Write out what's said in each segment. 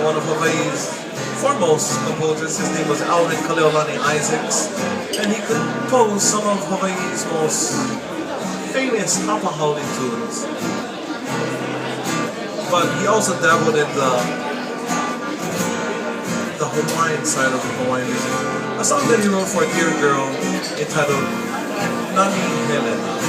one of Hawaii's foremost composers. His name was Alvin Kaleolani Isaacs, and he composed some of Hawaii's most famous hapa howling tunes. But he also dabbled in the Hawaiian side of the Hawaiian music. A song that he wrote for a dear girl entitled Nani Helena.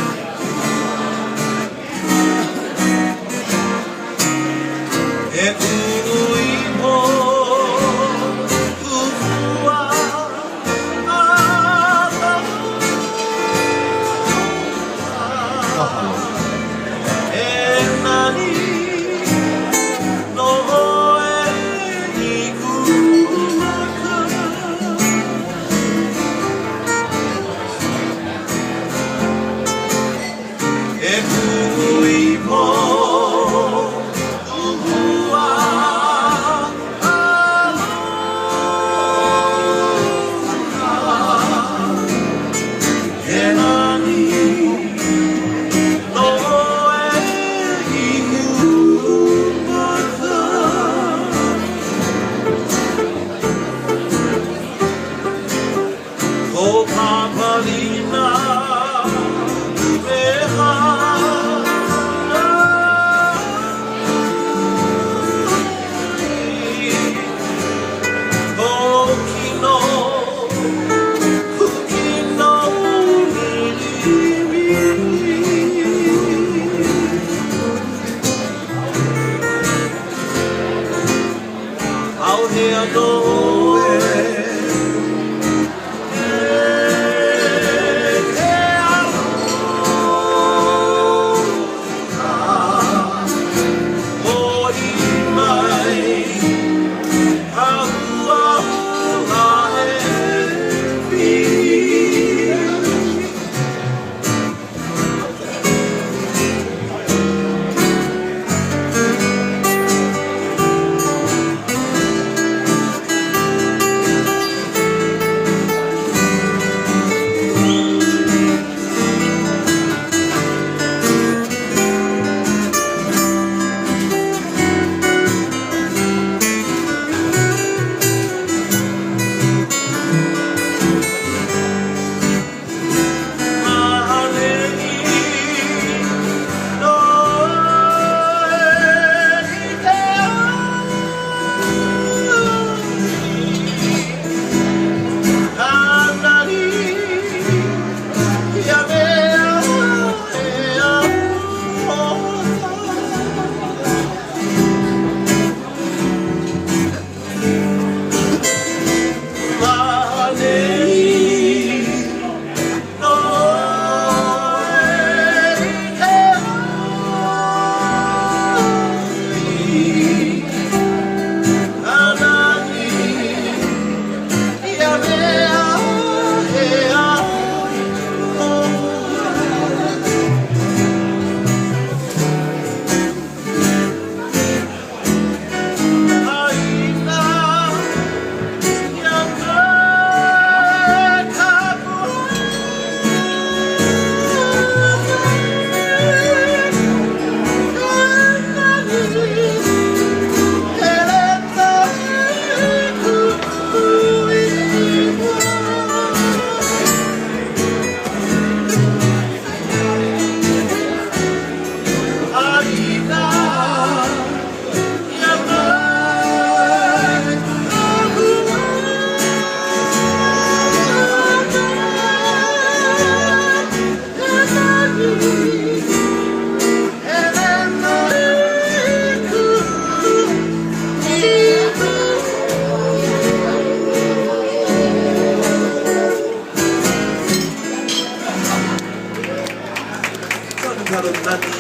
Nani